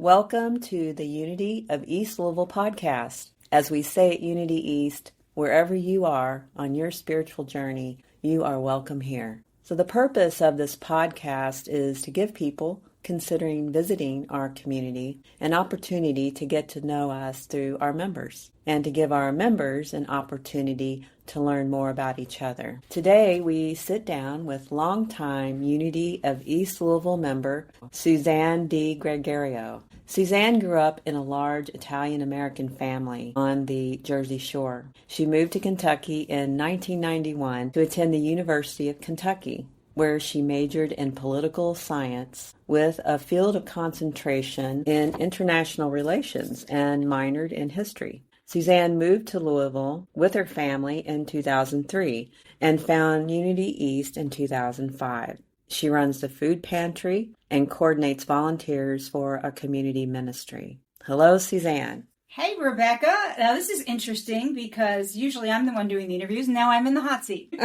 Welcome to the Unity of East Louisville podcast. As we say at Unity East, wherever you are on your spiritual journey, you are welcome here. So the purpose of this podcast is to give people considering visiting our community an opportunity to get to know us through our members and to give our members an opportunity to learn more about each other. Today we sit down with longtime Unity of East Louisville member Suzanne D. Gregorio. Suzanne grew up in a large Italian-American family on the Jersey Shore. She moved to Kentucky in 1991 to attend the University of Kentucky, where she majored in political science with a field of concentration in international relations and minored in history. Suzanne moved to Louisville with her family in 2003 and found Unity East in 2005. She runs the food pantry and coordinates volunteers for a community ministry. Hello, Suzanne. Hey, Rebecca. Now, this is interesting because usually I'm the one doing the interviews. And now I'm in the hot seat.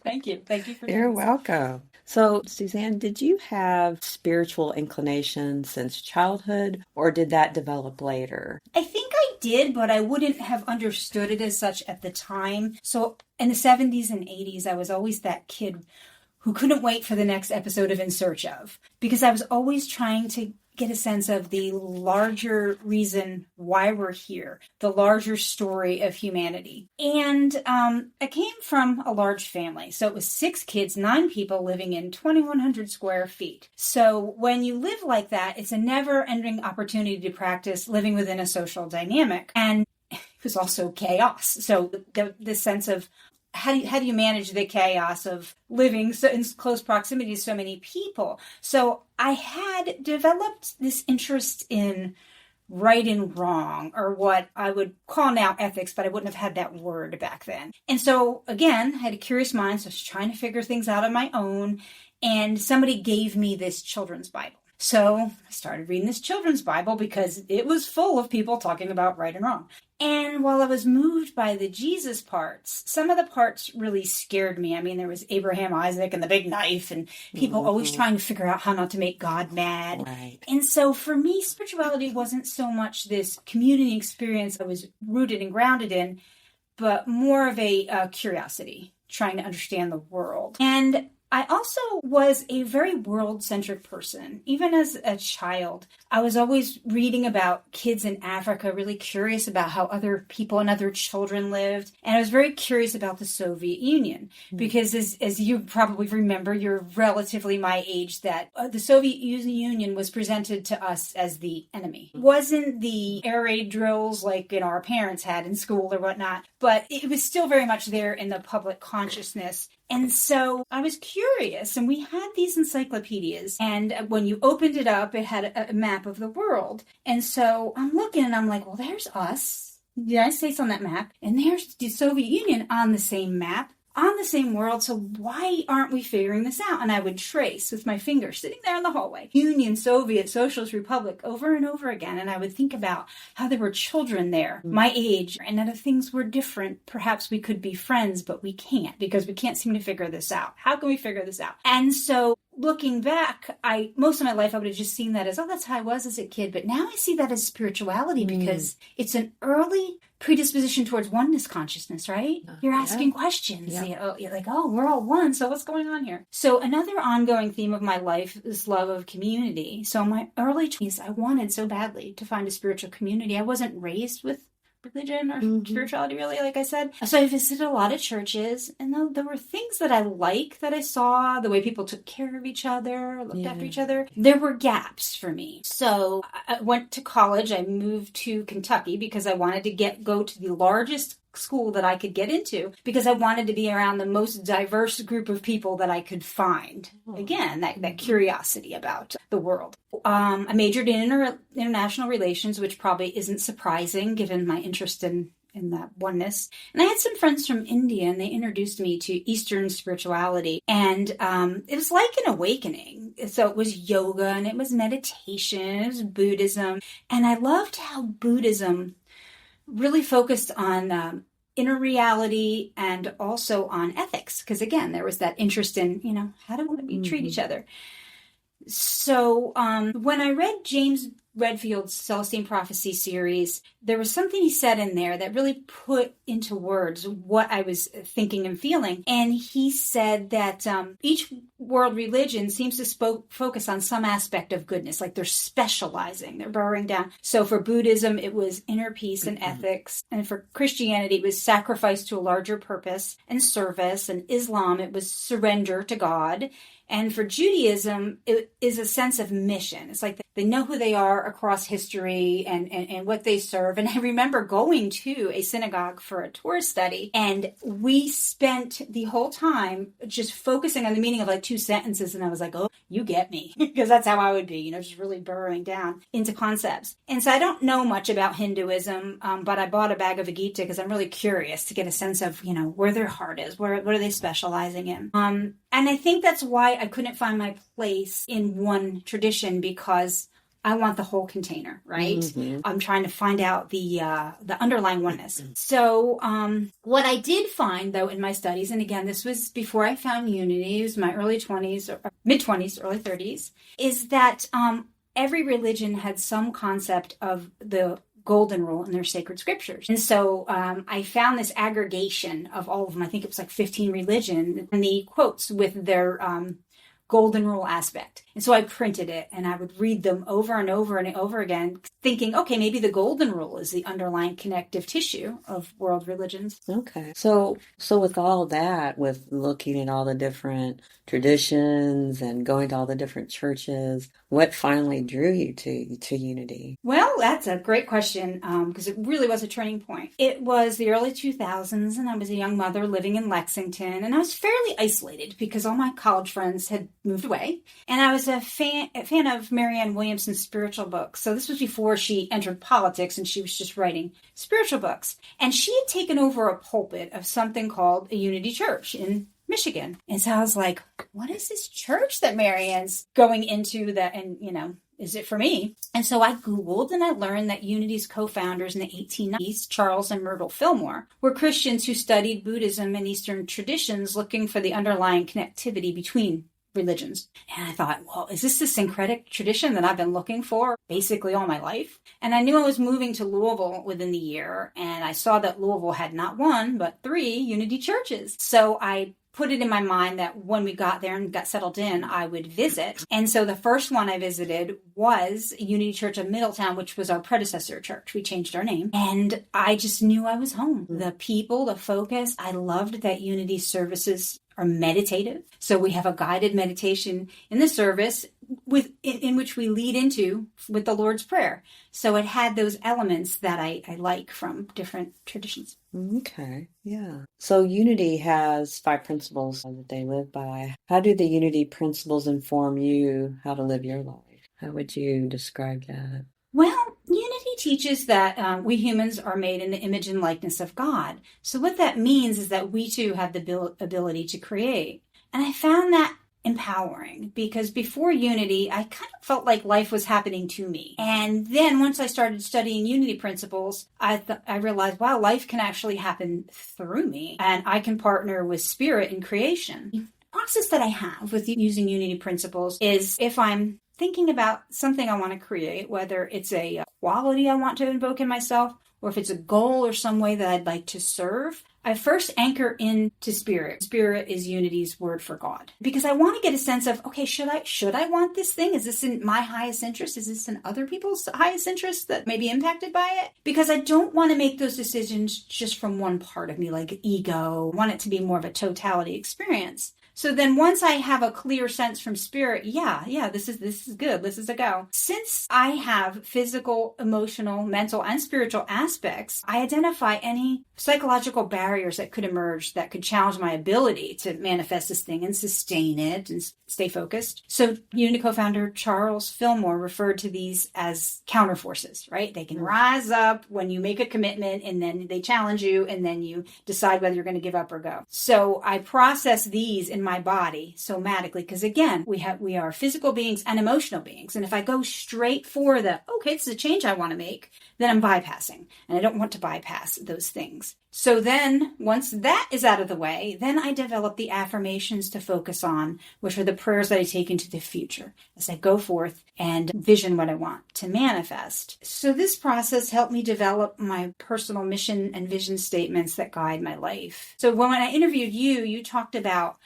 Thank you. Thank you for You're welcome. So, Suzanne, did you have spiritual inclination since childhood, or did that develop later? I think I did, but I wouldn't have understood it as such at the time. So in the 70s and 80s, I was always that kid who couldn't wait for the next episode of In Search Of, because I was always trying to get a sense of the larger reason why we're here, the larger story of humanity. And I came from a large family. So it was 6 kids, 9 people living in 2,100 square feet. So when you live like that, it's a never-ending opportunity to practice living within a social dynamic. And it was also chaos. So the sense of how do you manage the chaos of living so in close proximity to so many people? So I had developed this interest in right and wrong, or what I would call now ethics, but I wouldn't have had that word back then. And so again, I had a curious mind, so I was trying to figure things out on my own, and somebody gave me this children's Bible. So I started reading this children's Bible because it was full of people talking about right and wrong. And while I was moved by the Jesus parts, some of the parts really scared me. I mean, there was Abraham, Isaac, and the big knife, and people always trying to figure out how not to make God mad. Right. And so for me, spirituality wasn't so much this community experience I was rooted and grounded in, but more of a curiosity, trying to understand the world. And I also was a very world-centric person. Even as a child, I was always reading about kids in Africa, really curious about how other people and other children lived. And I was very curious about the Soviet Union, because as you probably remember, you're relatively my age, that the Soviet Union was presented to us as the enemy. It wasn't the air raid drills like our parents had in school or whatnot, but it was still very much there in the public consciousness. And so I was curious, and we had these encyclopedias, and when you opened it up, it had a map of the world. And so I'm looking and I'm like, well, there's us, the United States on that map, and there's the Soviet Union on the same map, on the same world. So why aren't we figuring this out? And I would trace with my finger sitting there in the hallway, Union, Soviet, Socialist Republic, over and over again. And I would think about how there were children there, my age, and that if things were different, perhaps we could be friends, but we can't, because we can't seem to figure this out. How can we figure this out? And so looking back, most of my life, I would have just seen that as, oh, that's how I was as a kid. But now I see that as spirituality, because it's an early predisposition towards oneness consciousness, right? You're asking questions. Yeah. You're like, oh, we're all one. So what's going on here? So another ongoing theme of my life is love of community. So in my early 20s, I wanted so badly to find a spiritual community. I wasn't raised with religion or spirituality, really, like I said. So I visited a lot of churches, and there were things that I saw, the way people took care of each other, looked after each other. There were gaps for me. So I went to college. I moved to Kentucky because I wanted to go to the largest school that I could get into, because I wanted to be around the most diverse group of people that I could find. Again, that curiosity about the world. I majored in international relations, which probably isn't surprising given my interest in that oneness. And I had some friends from India, and they introduced me to Eastern spirituality. And it was like an awakening. So it was yoga, and it was meditation, it was Buddhism. And I loved how Buddhism really focused on inner reality and also on ethics. Because again, there was that interest in, how do we treat each other? So when I read James Redfield's Celestine Prophecy series, there was something he said in there that really put into words what I was thinking and feeling. And he said that each world religion seems to focus on some aspect of goodness, like they're specializing, they're burrowing down. So for Buddhism, it was inner peace and ethics. And for Christianity, it was sacrifice to a larger purpose and service. And Islam, it was surrender to God. And for Judaism, it is a sense of mission. It's like they know who they are across history and what they serve. And I remember going to a synagogue for a Torah study, and we spent the whole time just focusing on the meaning of like 2 sentences. And I was like, oh, you get me. Because that's how I would be, just really burrowing down into concepts. And so I don't know much about Hinduism, but I bought a bag of Gita because I'm really curious to get a sense of, where their heart is. What are they specializing in? And I think that's why I couldn't find my place in one tradition, because I want the whole container, right? Mm-hmm. I'm trying to find out the underlying oneness. So what I did find, though, in my studies, and again, this was before I found unity, it was my early 20s, or mid-20s, early 30s, is that every religion had some concept of the golden rule in their sacred scriptures. And so I found this aggregation of all of them. I think it was like 15 religion, and the quotes with their golden rule aspect. And so I printed it, and I would read them over and over and over again, thinking, okay, maybe the golden rule is the underlying connective tissue of world religions. Okay. So with all that, with looking at all the different traditions and going to all the different churches, what finally drew you to unity? Well, that's a great question, because it really was a turning point. It was the early 2000s, and I was a young mother living in Lexington, and I was fairly isolated because all my college friends had moved away, and I was a fan of Marianne Williamson's spiritual books. So this was before she entered politics, and she was just writing spiritual books. And she had taken over a pulpit of something called a Unity Church in Michigan. And so I was like, what is this church that Marianne's going into that, and, is it for me? And so I Googled, and I learned that Unity's co-founders in the 1890s, Charles and Myrtle Fillmore, were Christians who studied Buddhism and Eastern traditions, looking for the underlying connectivity between religions. And I thought, well, is this the syncretic tradition that I've been looking for basically all my life? And I knew I was moving to Louisville within the year, and I saw that Louisville had not 1, but 3 Unity churches. So I put it in my mind that when we got there and got settled in, I would visit. And so the first one I visited was Unity Church of Middletown, which was our predecessor church. We changed our name. And I just knew I was home. The people, the focus, I loved that Unity services are meditative. So we have a guided meditation in the service in which we lead into with the Lord's Prayer. So it had those elements that I like from different traditions. Okay, yeah. So Unity has 5 principles that they live by. How do the Unity principles inform you how to live your life? How would you describe that? Well, Unity teaches that we humans are made in the image and likeness of God. So what that means is that we too have the ability to create. And I found that empowering, because before Unity, I kind of felt like life was happening to me. And then once I started studying Unity principles, I realized, wow, life can actually happen through me, and I can partner with spirit in creation. The process that I have with using Unity principles is, if I'm thinking about something I want to create, whether it's a quality I want to invoke in myself, or if it's a goal or some way that I'd like to serve, I first anchor into spirit. Spirit is Unity's word for God. Because I want to get a sense of, okay, should I want this thing? Is this in my highest interest? Is this in other people's highest interest that may be impacted by it? Because I don't want to make those decisions just from one part of me, like ego. I want it to be more of a totality experience. So then once I have a clear sense from spirit, this is good. This is a go. Since I have physical, emotional, mental, and spiritual aspects, I identify any psychological barriers that could emerge that could challenge my ability to manifest this thing and sustain it and stay focused. So Unity co-founder Charles Fillmore referred to these as counterforces, right? They can rise up when you make a commitment, and then they challenge you, and then you decide whether you're going to give up or go. So I process these in my body somatically, because again, we are physical beings and emotional beings. And if I go straight for this is a change I want to make, then I'm bypassing. And I don't want to bypass those things. So then once that is out of the way, then I develop the affirmations to focus on, which are the prayers that I take into the future as I go forth and vision what I want to manifest. So this process helped me develop my personal mission and vision statements that guide my life. So when I interviewed you, you talked about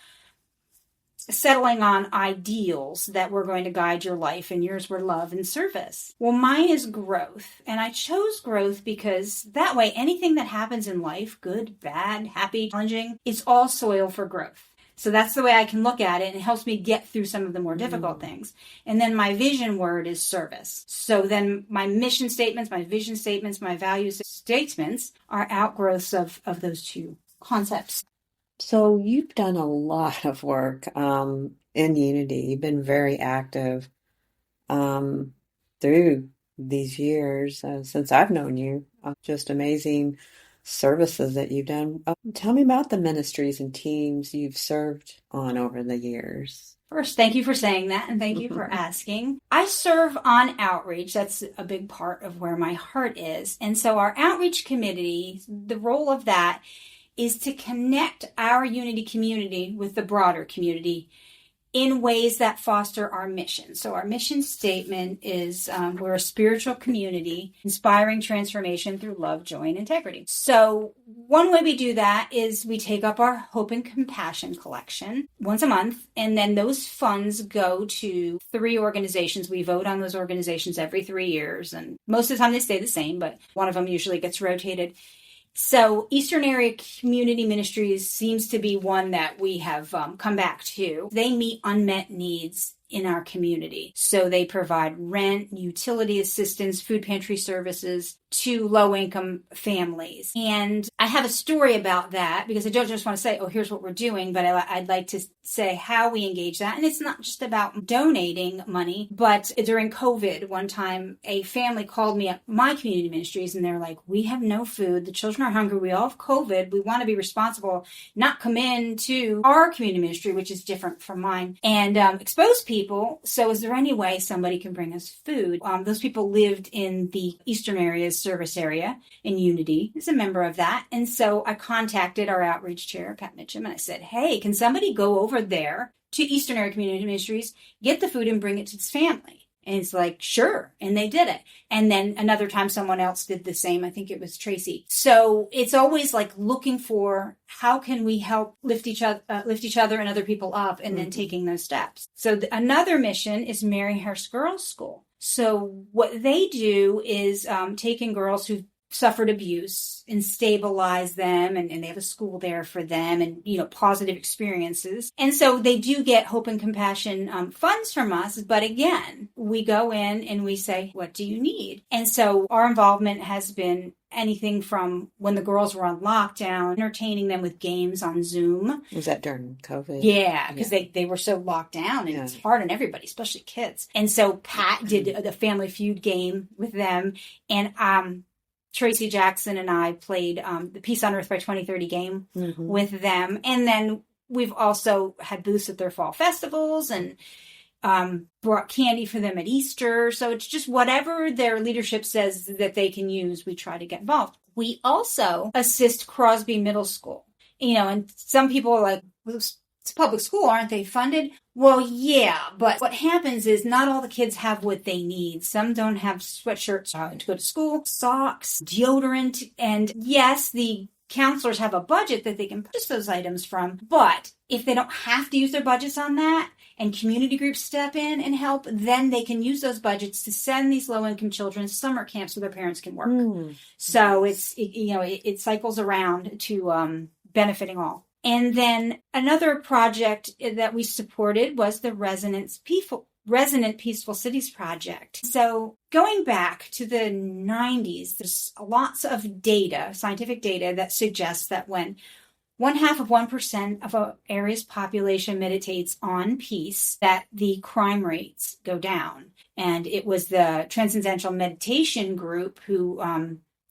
settling on ideals that were going to guide your life, and yours were love and service. Well, mine is growth, and I chose growth because that way anything that happens in life, good, bad, happy, challenging, is all soil for growth. So that's the way I can look at it, and it helps me get through some of the more difficult things. And then my vision word is service. So then my mission statements, my vision statements, my value statements are outgrowths of those two concepts. So you've done a lot of work in Unity. You've been very active through these years since I've known you. Just amazing services that you've done. Tell me about the ministries and teams you've served on over the years. First, thank you for saying that, and thank you for asking. I serve on outreach. That's a big part of where my heart is. And so our outreach committee, the role of that is to connect our Unity community with the broader community in ways that foster our mission. So our mission statement is we're a spiritual community inspiring transformation through love, joy, and integrity. So one way we do that is we take up our Hope and Compassion collection once a month, and then those funds go to 3 organizations. We vote on those organizations every 3 years, and most of the time they stay the same, but one of them usually gets rotated. So Eastern Area Community Ministries seems to be one that we have come back to. They meet unmet needs in our community. So they provide rent, utility assistance, food pantry services to low-income families. And I have a story about that because I don't just want to say, oh, here's what we're doing, but I'd like to say how we engage that. And it's not just about donating money, but during COVID, one time a family called me at my community ministries and they're like, we have no food. The children are hungry. We all have COVID. We want to be responsible, not come in to our community ministry, which is different from mine, and expose people. So is there any way somebody can bring us food? Those people lived in the Eastern Area's service area in Unity. Is a member of that. And so I contacted our outreach chair, Pat Mitchum, and I said, hey, can somebody go over there to Eastern Area Community Ministries, get the food and bring it to this family? And it's like, sure. And they did it. And then another time someone else did the same. I think it was Tracy. So it's always like looking for how can we help lift each other and other people up, and then taking those steps. So another mission is Maryhurst Girls School. So what they do is taking girls who've suffered abuse and stabilize them, and they have a school there for them, and positive experiences. And so they do get Hope and Compassion funds from us, but again, we go in and we say, what do you need? And so our involvement has been anything from when the girls were on lockdown, entertaining them with games on Zoom. Was that during COVID? Yeah, because they were so locked down, and it's hard on everybody, especially kids. And so Pat did the Family Feud game with them, and Tracy Jackson and I played the Peace on Earth by 2030 game with them. And then we've also had booths at their fall festivals and brought candy for them at Easter. So it's just whatever their leadership says that they can use, we try to get involved. We also assist Crosby Middle School. And some people are like, it's a public school, aren't they funded? Well, yeah, but what happens is not all the kids have what they need. Some don't have sweatshirts to go to school, socks, deodorant, and yes, the counselors have a budget that they can purchase those items from, but if they don't have to use their budgets on that, and community groups step in and help, then they can use those budgets to send these low-income children to summer camps so their parents can work. So it cycles around to benefiting all. And then another project that we supported was the Resonant Peaceful Cities Project. So going back to the 90s, there's lots of data, scientific data, that suggests that when 0.5% of an area's population meditates on peace, that the crime rates go down. And it was the Transcendental Meditation Group who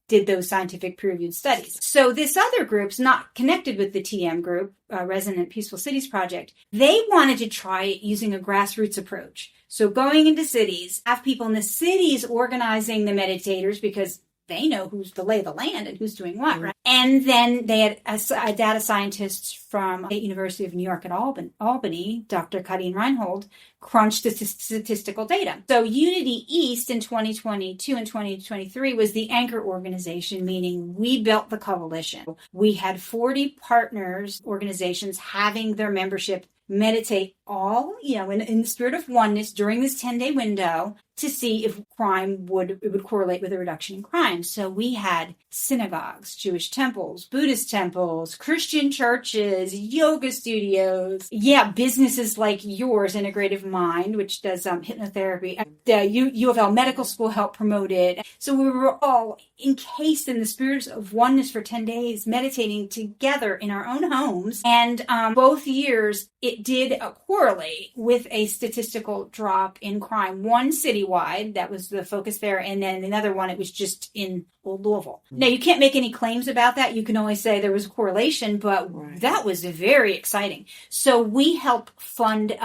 did those scientific peer-reviewed studies. So this other group's not connected with the TM group, Resonant Peaceful Cities Project. They wanted to try it using a grassroots approach. So going into cities, have people in the cities organizing the meditators, because they know who's the lay of the land and who's doing what, right? And then they had a data scientist from the University of New York at Albany, Dr. Kadeen Reinhold, crunched the statistical data. So Unity East in 2022 and 2023 was the anchor organization, meaning we built the coalition. We had 40 partners, organizations having their membership meditate all, in the spirit of oneness during this 10-day window to see if crime would correlate with a reduction in crime. So we had synagogues, Jewish temples, Buddhist temples, Christian churches, yoga studios, businesses like yours, Integrative Mind, which does hypnotherapy. The U of L Medical School helped promote it. So we were all encased in the spirit of oneness for 10 days, meditating together in our own homes. And both years, it did correlate with a statistical drop in crime. One citywide, that was the focus there, and then another one, it was just in Old Louisville. Now, you can't make any claims about that. You can only say there was a correlation, but that was very exciting. So we help fund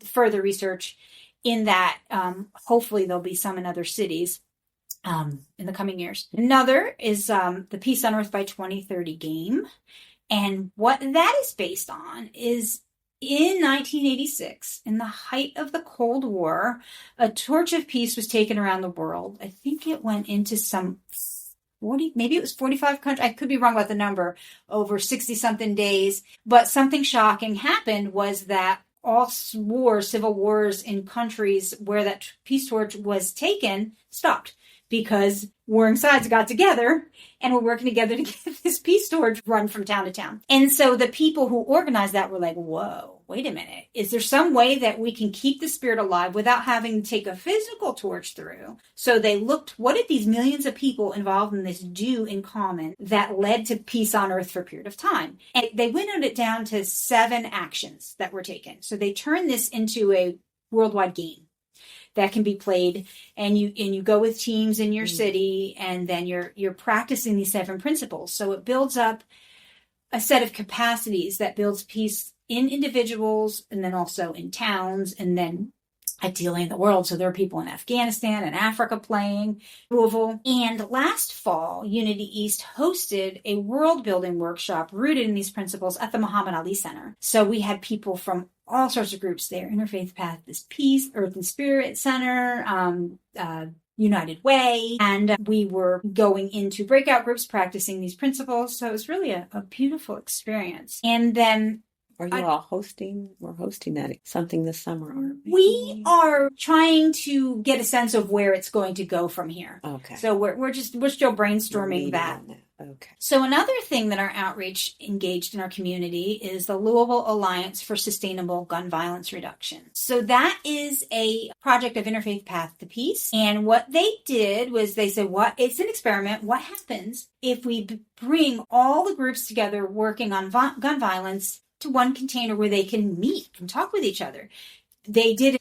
further research in that. Hopefully there'll be some in other cities in the coming years. Another is the Peace on Earth by 2030 game. And what that is based on is in 1986, in the height of the Cold War, a torch of peace was taken around the world. I think it went into some 40, maybe it was 45 countries. I could be wrong about the number, over 60-something days. But something shocking happened was that all civil wars in countries where that peace torch was taken stopped, because warring sides got together and were working together to get this peace torch run from town to town. And so the people who organized that were like, whoa, wait a minute. Is there some way that we can keep the spirit alive without having to take a physical torch through? So they looked, what did these millions of people involved in this do in common that led to peace on earth for a period of time? And they winnowed it down to 7 actions that were taken. So they turned this into a worldwide game that can be played, and you go with teams in your city, and then you're practicing these 7 principles. So it builds up a set of capacities that builds peace in individuals, and then also in towns, and then ideally in the world. So there are people in Afghanistan and Africa playing, Louisville. And last fall, Unity East hosted a world building workshop rooted in these principles at the Muhammad Ali Center. So we had people from all sorts of groups there: Interfaith Path is Peace, Earth and Spirit Center, United Way. And we were going into breakout groups practicing these principles. So it was really a beautiful experience. And then are you all hosting? We're hosting that something this summer, aren't we? We are trying to get a sense of where it's going to go from here. Okay. So we're still brainstorming that. Okay. So another thing that our outreach engaged in our community is the Louisville Alliance for Sustainable Gun Violence Reduction. So that is a project of Interfaith Path to Peace. And what they did was they said, it's an experiment. What happens if we bring all the groups together working on gun violence to one container where they can meet and talk with each other? They did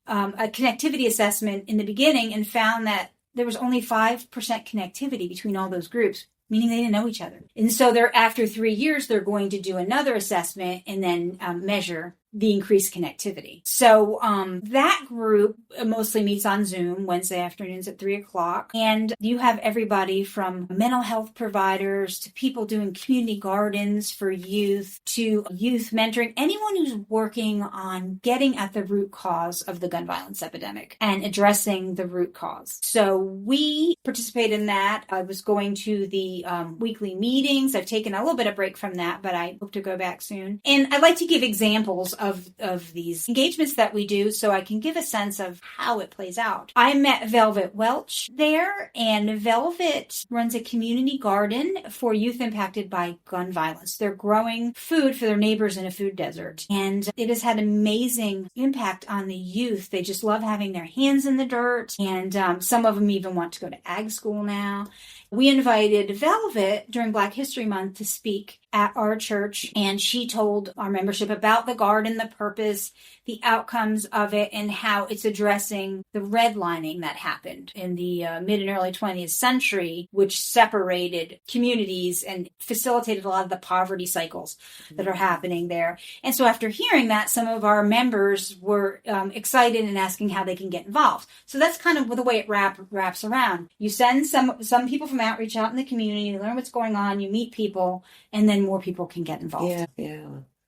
a connectivity assessment in the beginning and found that there was only 5% connectivity between all those groups, meaning they didn't know each other. And so after 3 years, they're going to do another assessment and then measure the increased connectivity. So that group mostly meets on Zoom Wednesday afternoons at 3:00. And you have everybody from mental health providers to people doing community gardens for youth to youth mentoring, anyone who's working on getting at the root cause of the gun violence epidemic and addressing the root cause. So we participate in that. I was going to the weekly meetings. I've taken a little bit of break from that, but I hope to go back soon. And I'd like to give examples of these engagements that we do so I can give a sense of how it plays out. I met Velvet Welch there, and Velvet runs a community garden for youth impacted by gun violence. They're growing food for their neighbors in a food desert, and it has had amazing impact on the youth. They just love having their hands in the dirt, and some of them even want to go to ag school now. We invited Velvet during Black History Month to speak at our church, and she told our membership about the garden, the purpose, the outcomes of it, and how it's addressing the redlining that happened in the mid and early 20th century, which separated communities and facilitated a lot of the poverty cycles that are happening there. And so after hearing that, some of our members were excited and asking how they can get involved. So that's kind of the way it wraps around. You send some people from outreach out in the community, you learn what's going on, you meet people, and then more people can get involved. Yeah.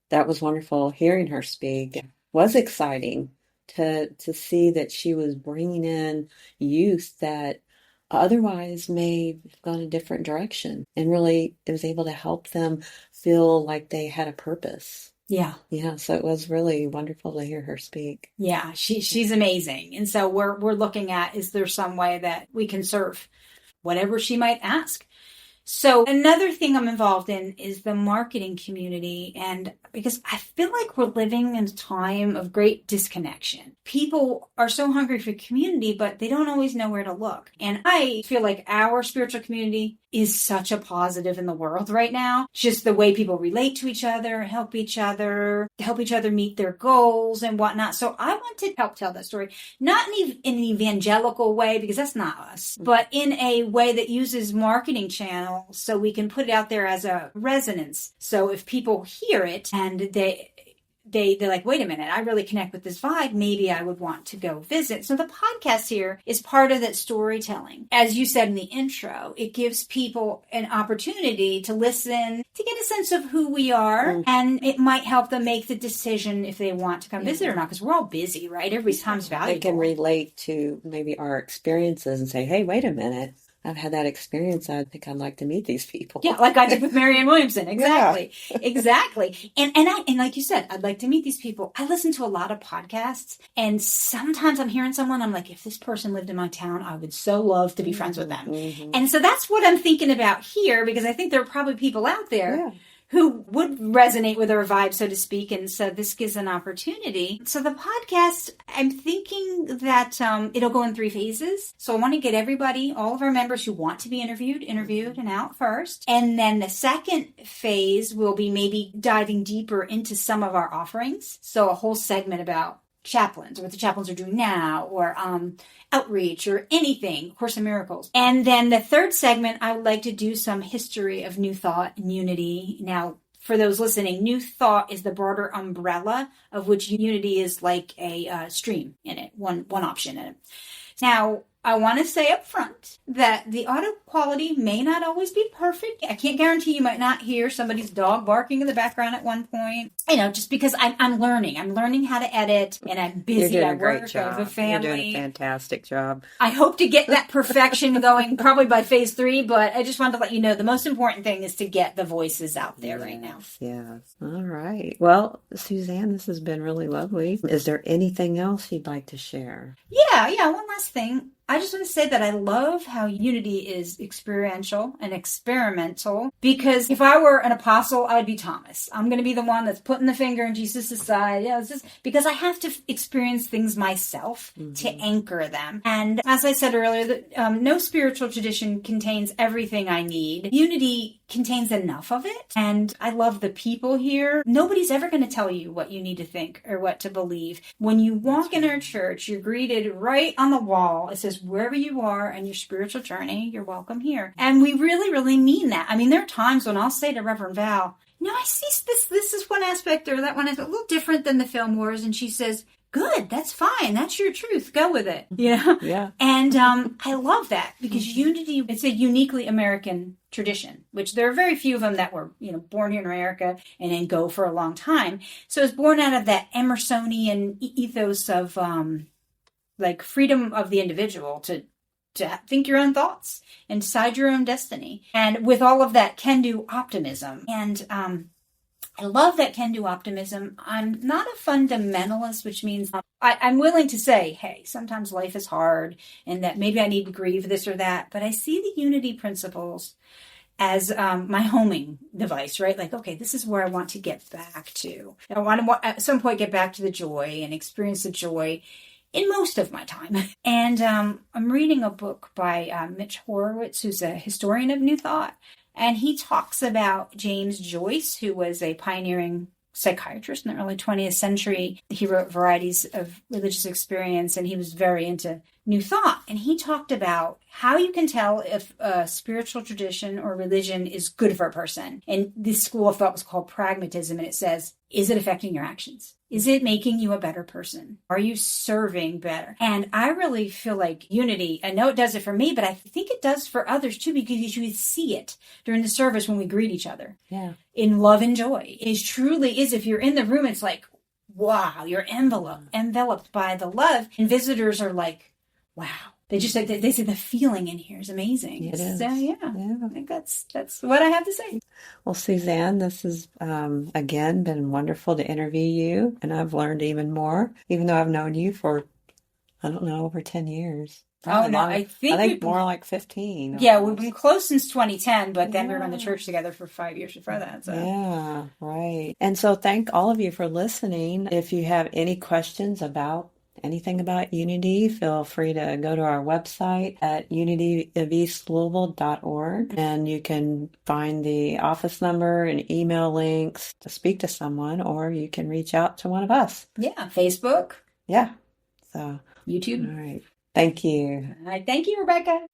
That was wonderful. Hearing her speak was exciting to see that she was bringing in youth that otherwise may have gone a different direction, and really it was able to help them feel like they had a purpose. Yeah. So it was really wonderful to hear her speak. Yeah, she's amazing. And so we're looking at, is there some way that we can serve whatever she might ask? So another thing I'm involved in is the marketing community, and because I feel like we're living in a time of great disconnection. People are so hungry for community, but they don't always know where to look. And I feel like our spiritual community is such a positive in the world right now. Just the way people relate to each other, help each other meet their goals and whatnot. So I want to help tell that story, not in an evangelical way, because that's not us, but in a way that uses marketing channels so we can put it out there as a resonance. So if people hear it and they're like, wait a minute, I really connect with this vibe, maybe I would want to go visit. So the podcast here is part of that storytelling. As you said in the intro, it gives people an opportunity to listen, to get a sense of who we are, and it might help them make the decision if they want to come visit or not, because we're all busy, right? Everybody's time's valuable. They can relate to maybe our experiences and say, hey, wait a minute, I've had that experience. I think I'd like to meet these people. Yeah, like I did with Marianne Williamson. Exactly. Yeah. Exactly. And like you said, I'd like to meet these people. I listen to a lot of podcasts, and sometimes I'm hearing someone, I'm like, if this person lived in my town, I would so love to be friends with them. Mm-hmm. And so that's what I'm thinking about here, because I think there are probably people out there who would resonate with our vibe, so to speak. And so this gives an opportunity. So the podcast, I'm thinking that it'll go in 3 phases. So I want to get everybody, all of our members who want to be interviewed and out first. And then the second phase will be maybe diving deeper into some of our offerings. So a whole segment about chaplains, or what the chaplains are doing now, or outreach, or anything, Course in Miracles. And then the third segment, I would like to do some history of New Thought and Unity. Now, for those listening, New Thought is the broader umbrella of which Unity is like a stream in it, one option in it. Now, I want to say up front that the audio quality may not always be perfect. I can't guarantee you might not hear somebody's dog barking in the background at one point. Just because I'm learning. I'm learning how to edit, and I'm busy. You're doing I a great work, job. I have a family. You're doing a fantastic job. I hope to get that perfection going probably by phase 3, but I just wanted to let you know the most important thing is to get the voices out there right now. Yes. All right. Well, Suzanne, this has been really lovely. Is there anything else you'd like to share? Yeah. One last thing. I just want to say that I love how Unity is experiential and experimental, because if I were an apostle, I would be Thomas. I'm going to be the one that's putting the finger in Jesus' side. It's just because I have to experience things myself to anchor them. And as I said earlier, no spiritual tradition contains everything I need. Unity contains enough of it. And I love the people here. Nobody's ever going to tell you what you need to think or what to believe. When you walk in our church, you're greeted right on the wall. It says, wherever you are in your spiritual journey, you're welcome here. And we really, really mean that. I mean, there are times when I'll say to Reverend Val, I see this is one aspect or that one is a little different than the film wars. And she says, good, that's fine. That's your truth. Go with it. Yeah. And I love that, because Unity, it's a uniquely American tradition, which there are very few of them that were, born here in America and then go for a long time. So it's born out of that Emersonian ethos of like freedom of the individual to think your own thoughts and decide your own destiny. And with all of that can-do optimism. And I love that can-do optimism. I'm not a fundamentalist, which means I'm willing to say, hey, sometimes life is hard and that maybe I need to grieve this or that. But I see the Unity principles as my homing device, right? Like, okay, this is where I want to get back to. I want to, at some point, get back to the joy and experience the joy in most of my time. And I'm reading a book by Mitch Horowitz, who's a historian of New Thought. And he talks about James Joyce, who was a pioneering psychiatrist in the early 20th century. He wrote varieties of religious experience, and he was very into New Thought. And he talked about how you can tell if a spiritual tradition or religion is good for a person. And this school of thought was called pragmatism, and it says, is it affecting your actions? Is it making you a better person? Are you serving better? And I really feel like unity, I know it does it for me, but I think it does for others too, because you see it during the service when we greet each other. Yeah. In love and joy. It truly is. If you're in the room, it's like, wow, you're enveloped by the love. And visitors are like, wow. They just like, they say the feeling in here is amazing. It is. So yeah, I think that's what I have to say. Well, Suzanne, this has, again, been wonderful to interview you. And I've learned even more, even though I've known you for, I don't know, over 10 years. Oh, no, I think more like 15. Yeah, almost. we've been close since 2010, but then we were in the church together for 5 years before that. So. Yeah, right. And so thank all of you for listening. If you have any questions about anything about Unity, feel free to go to our website at unityofeastlouisville.org, and you can find the office number and email links to speak to someone, or you can reach out to one of us. Yeah, Facebook. Yeah. So YouTube. all right. Thank you. All right. Thank you, Rebecca.